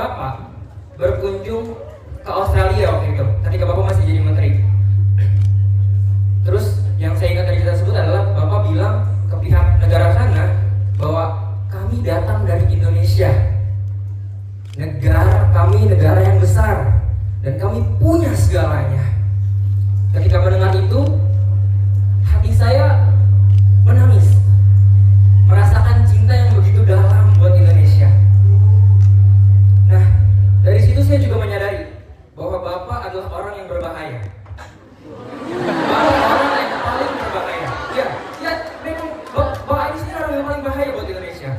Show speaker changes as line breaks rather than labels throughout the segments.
Bapak berkunjung ke Australia waktu itu, ketika Bapak masih jadi menteri. Terus yang saya ingat dari cerita tersebut adalah Bapak bilang ke pihak negara sana bahwa kami datang dari Indonesia, negara kami negara yang besar dan kami punya segalanya. Ketika mendengar itu, hati saya menangis, merasakan cinta yang begitu dalam buat Indonesia. Nah, dari situ saya juga menyadari bahwa Bapak adalah orang yang berbahaya. Bapak orang yang paling berbahaya. Ya, memang Bapak ini sendiri orang yang paling bahaya buat Indonesia.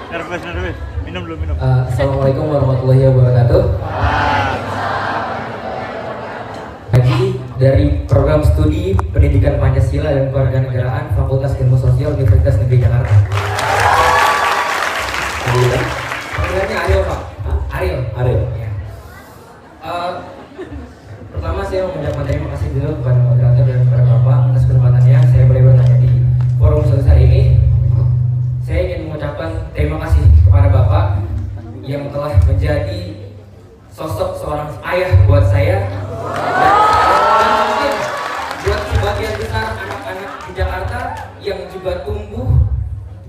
Nervous. Minum.
Assalamualaikum warahmatullahi wabarakatuh. Lagi dari program studi Pendidikan Pancasila dan Kewarganegaraan Fakultas Ilmu Sosial Universitas Negeri Jakarta. Panggilannya Ariel, Pak. Ariel. Ya. Pertama saya mau mengucapkan terima kasih dulu kepada moderator dan kepada Bapak atas kesempatannya saya boleh bertanya di forum sebesar ini. Saya ingin mengucapkan terima kasih kepada Bapak yang telah menjadi sosok seorang ayah buat saya dan mungkin buat sebagian besar anak-anak di Jakarta yang juga tumbuh,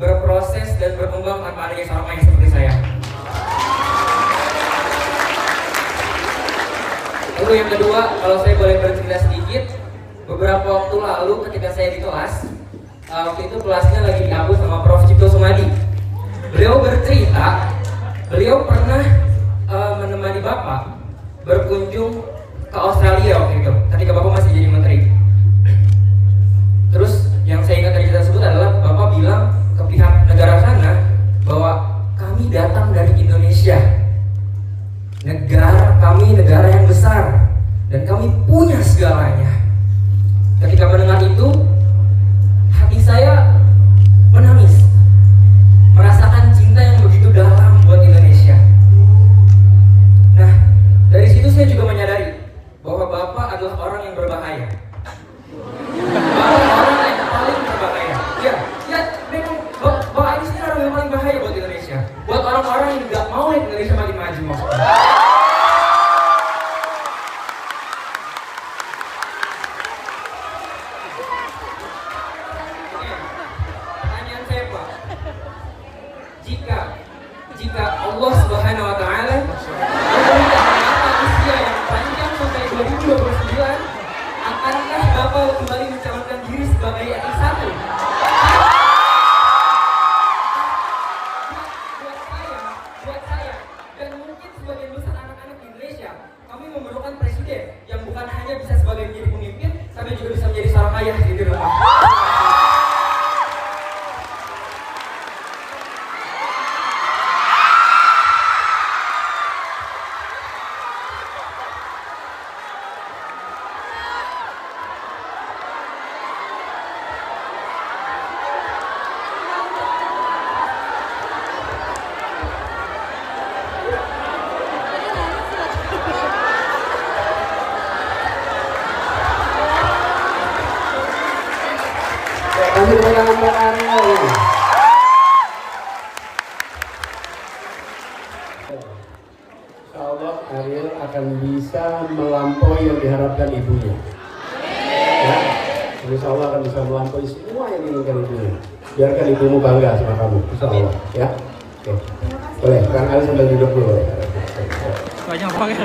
berproses dan berkembang tanpa adanya seorang ayah seperti saya. Lalu yang kedua, kalau saya boleh bercerita sedikit, beberapa waktu lalu ketika saya di kelas, waktu itu kelasnya lagi dihapus sama Prof. Cipto Sumadi. Beliau bercerita, beliau pernah menemani Bapak berkunjung ke Australia waktu itu, ketika Bapak masih jadi menteri. Terus yang saya ingat dari cerita tersebut adalah Bapak bilang ke pihak negara sana bahwa kami datang dari Indonesia, negara kami negara yang besar dan kami punya segalanya. Ketika mendengar itu, hati saya menangis, merasakan cinta yang begitu dalam buat Indonesia. Nah, dari situ saya juga menyadari bahwa Bapak adalah orang yang berbahaya. Bapak orang yang paling berbahaya. Ya, memang Bapak ini sendiri orang yang paling bahaya buat Indonesia. Buat orang-orang yang nggak mau lihat Indonesia makin maju maksudnya. Jika Allah Subhanahu wa taala memberikan usia yang panjang sampai 2029, akankah Bapak kembali mencalonkan diri sebagai RI1? Buat saya dan mungkin sebagian besar anak-anak di Indonesia, kami memerlukan presiden yang bukan hanya bisa sebagai menjadi pemimpin, tapi juga bisa menjadi seorang ayah di rumah.
Ariel akan bisa melampaui yang diharapkan ibunya. Ya, insya Allah akan bisa melampaui semua yang diinginkan ibunya. Biarkan ibumu bangga sama kamu, insya Allah. Ya, oke. Boleh, sekarang kalian sambil duduk dulu.
Banyak banget.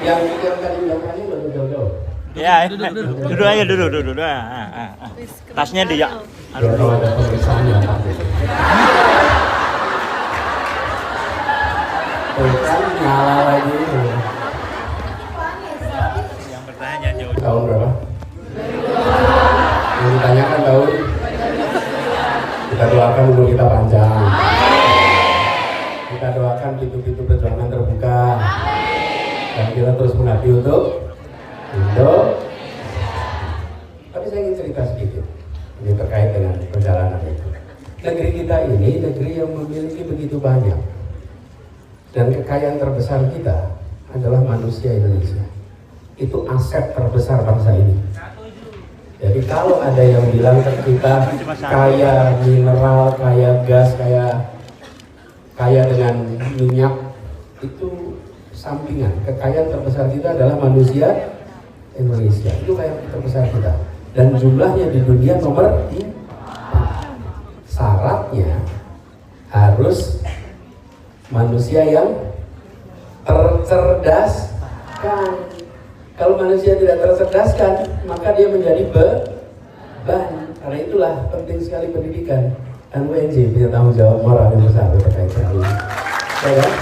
Yang dikirakan di belakangnya lebih jauh-jauh.
Ya, duduk aja, duduk. Tasnya dia.
Biar kalau ada pemeriksaan ya Pak. Kan nyala lagi.
Yang bertanya jauh.
Tahun berapa? Yang ditanyakan tahun. Kita doakan umur kita panjang. Kita doakan pintu-pintu perjuangan terbuka. Dan kita terus mengabdi untuk Indo. Tapi saya ingin cerita sedikit. Ini terkait dengan perjalanan itu. Negeri kita ini negeri yang memiliki begitu banyak. Dan kekayaan terbesar kita adalah manusia Indonesia. Itu aset terbesar bangsa ini. Jadi kalau ada yang bilang kita kaya mineral, kaya gas, kaya dengan minyak, itu sampingan. Kekayaan terbesar kita adalah manusia Indonesia. Itu kekayaan terbesar kita. Dan jumlahnya di dunia nomor 4. Syaratnya harus manusia yang tercerdaskan. Kalau manusia tidak tercerdaskan, maka dia menjadi beban. Karena itulah penting sekali pendidikan. Dan UNJ punya tanggung jawab moral yang besar terkait hal ini. Ya kan?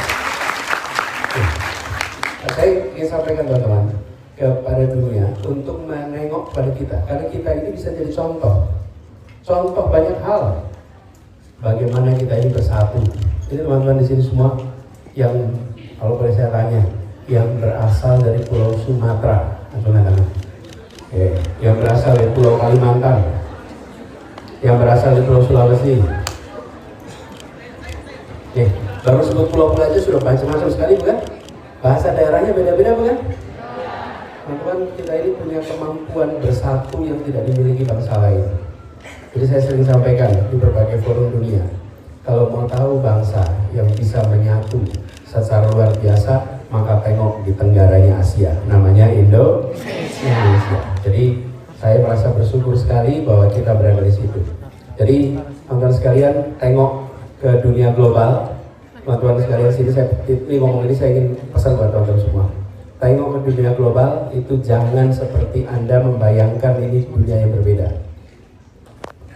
Saya ingin sampaikan teman-teman kepada dunia untuk menengok pada kita, karena kita ini bisa jadi contoh banyak hal bagaimana kita ini bersatu. Ini teman-teman di sini semua yang kalau boleh saya tanya, yang berasal dari Pulau Sumatera, yang berasal dari Pulau Kalimantan, yang berasal dari Pulau Sulawesi. Baru sebut pulau-pulau aja sudah macam-macam sekali, bukan? Bahasa daerahnya beda-beda, bukan? Teman-teman, kita ini punya kemampuan bersatu yang tidak dimiliki bangsa lain. Jadi saya sering sampaikan di berbagai forum dunia, kalau mau tahu bangsa yang bisa menyatu secara luar biasa, maka tengok di tenggaranya Asia, namanya Indonesia. Jadi saya merasa bersyukur sekali bahwa kita berada di situ. Jadi teman-teman sekalian, tengok ke dunia global. Teman-teman sekalian, sini saya ngomong ini saya ingin pesan buat teman-teman semua. Tengok ke dunia global, itu jangan seperti Anda membayangkan ini dunia yang berbeda.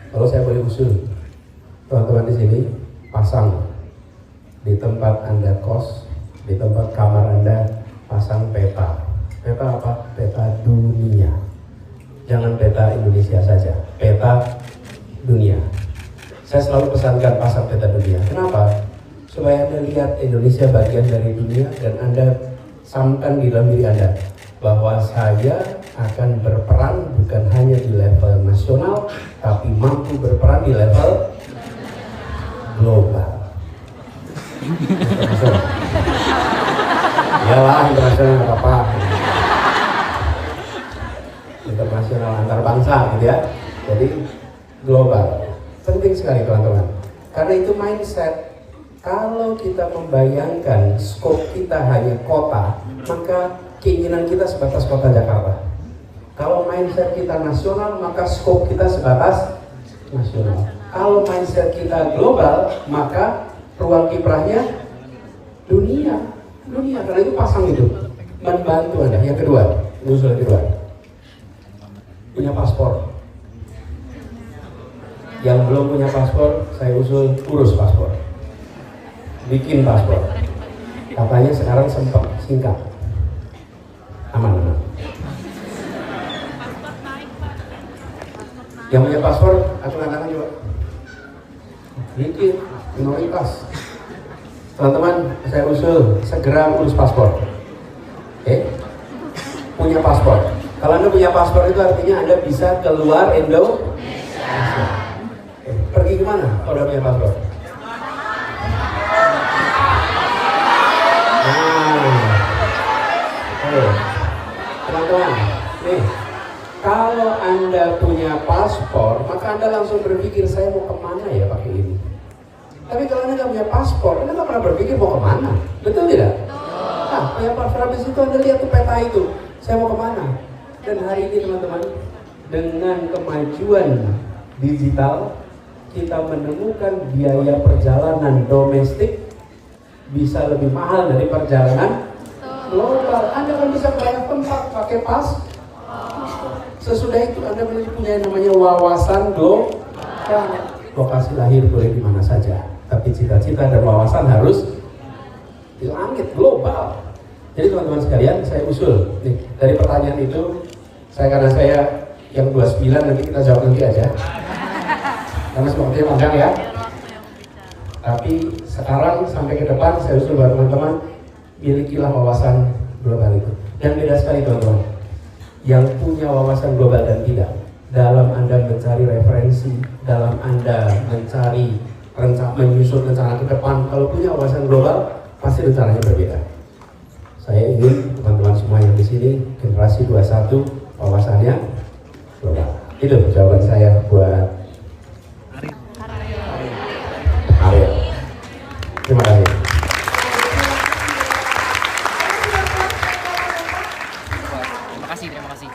Kalau saya boleh usul, teman-teman di sini pasang di tempat Anda kos, di tempat kamar Anda, pasang peta. Peta apa? Peta dunia. Jangan peta Indonesia saja, peta dunia. Saya selalu pesankan pasang peta dunia. Kenapa? Supaya Anda lihat Indonesia bagian dari dunia dan Anda samkan di dalam diri Anda bahwa saya akan berperan bukan hanya di level nasional, tapi mampu berperan di level global. Iyalah, internasional nggak apa-apa. Internasional antar bangsa gitu ya. Jadi global. Penting sekali teman-teman. Karena itu mindset. Kalau kita membayangkan skop kita hanya kota, maka keinginan kita sebatas kota Jakarta. Kalau mindset kita nasional, maka skop kita sebatas nasional. Kalau mindset kita global, maka ruang kiprahnya dunia. Karena itu pasang itu membantu Anda. Yang kedua, usul kedua, punya paspor. Yang belum punya paspor, saya usul urus paspor. Bikin paspor. Katanya sekarang sempat singkat. Aman. Yang punya paspor, aturan tangan juga. Bikin minoritas. Teman-teman, saya usul segera urus paspor. Punya paspor. Kalau Anda punya paspor itu artinya Anda bisa keluar Indonesia. Pergi kemana kalau Anda punya paspor? Teman-teman, nih, kalau Anda punya paspor, maka Anda langsung berpikir saya mau kemana ya pakai ini. Tapi kalau Anda nggak punya paspor, Anda nggak pernah berpikir mau kemana, betul tidak? Kayak Pak Framis itu Anda lihat tuh peta itu. Saya mau kemana? Dan hari ini teman-teman, dengan kemajuan digital, kita menemukan biaya perjalanan domestik bisa lebih mahal dari perjalanan global. Anda kan bisa ke banyak tempat pakai pas. Sesudah itu Anda punya yang namanya wawasan global. Lokasi lahir boleh di mana saja, tapi cita-cita dan wawasan harus di langit global. Jadi teman-teman sekalian, saya usul nih dari pertanyaan itu, karena saya yang 29 nanti kita jawab nanti aja, karena waktunya panjang ya. Tapi sekarang sampai ke depan saya usul buat teman-teman, milikilah wawasan global itu. Dan beda sekali teman-teman, yang punya wawasan global dan tidak. Dalam Anda mencari referensi, dalam Anda mencari menyusun rencana ke depan, kalau punya wawasan global, pasti rencananya berbeda. Saya ingin teman-teman semua yang di sini, generasi 21, wawasannya global. Itu jawaban saya buat Ariel. Terima kasih.
Terima kasih.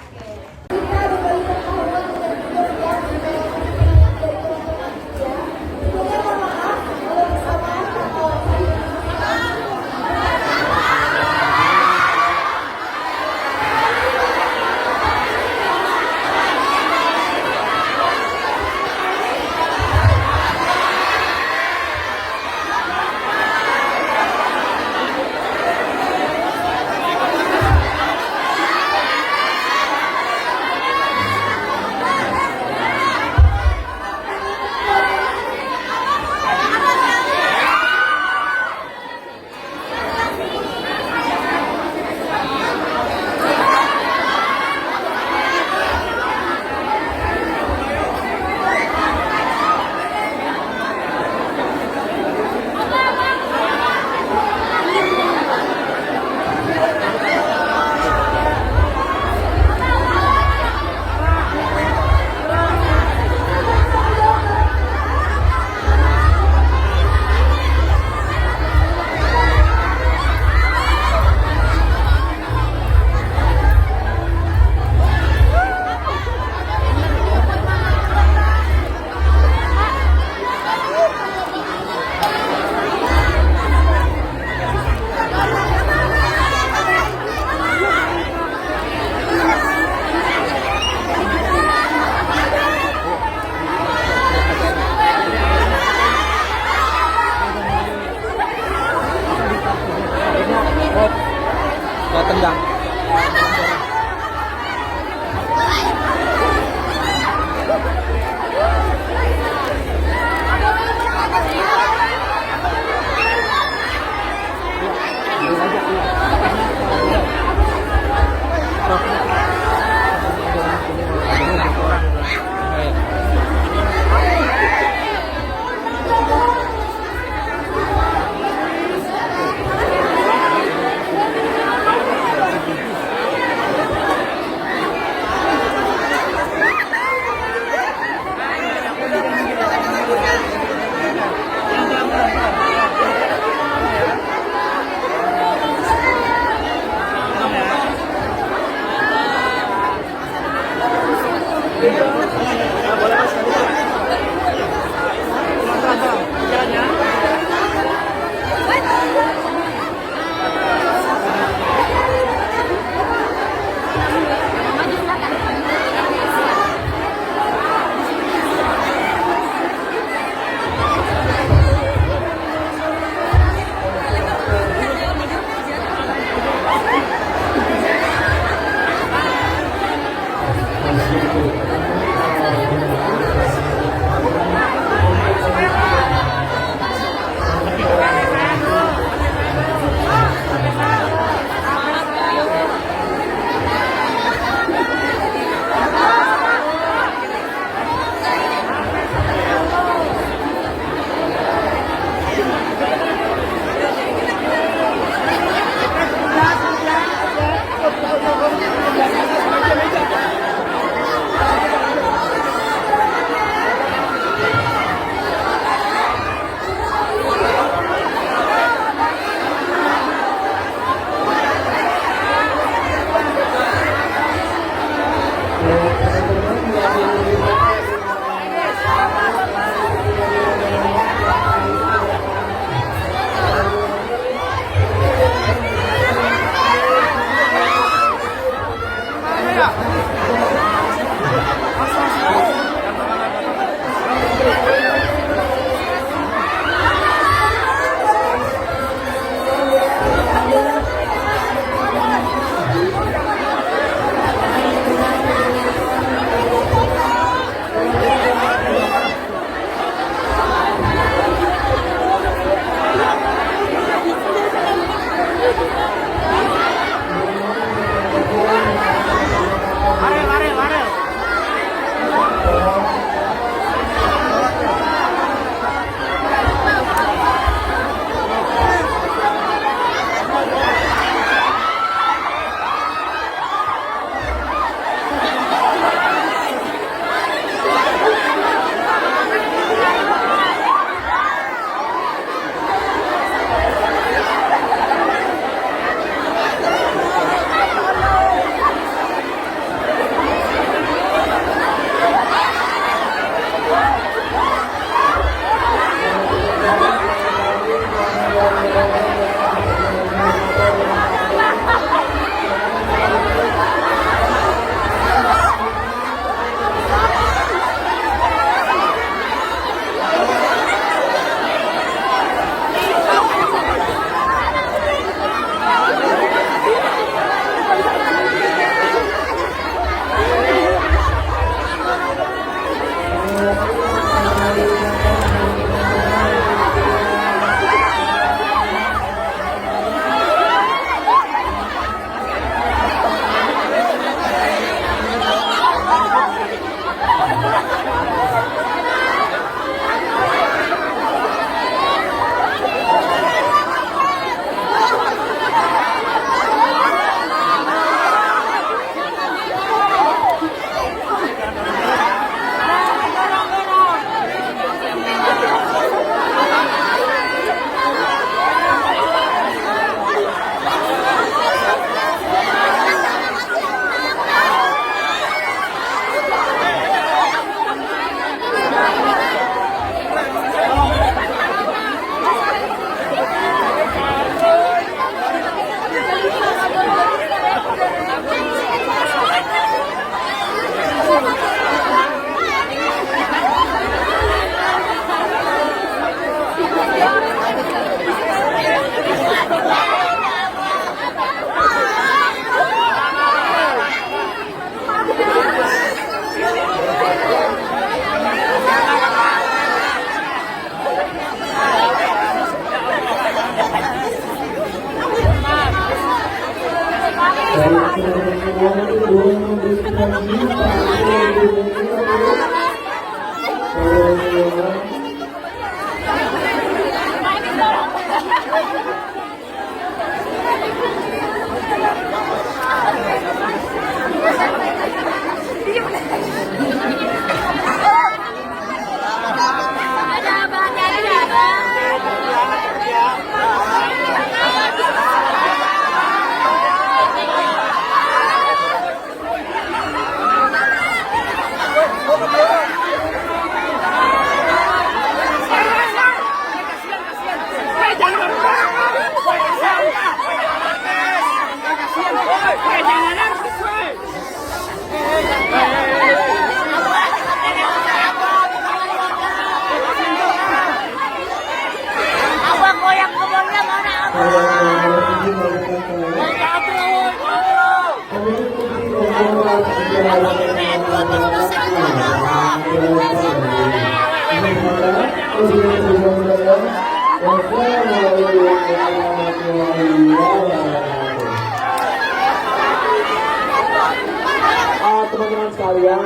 Teman-teman sekalian,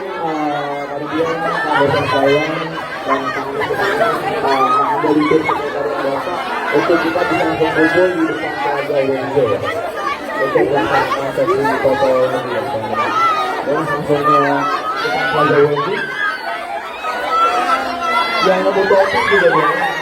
kemudian kawan saya dan dari tim untuk kita bisa berkumpul di depan Plaza Wenzo ya. Untuk melakukan sesi foto dan langsungnya kita Plaza Wenzo yang membutuhkan juga ya.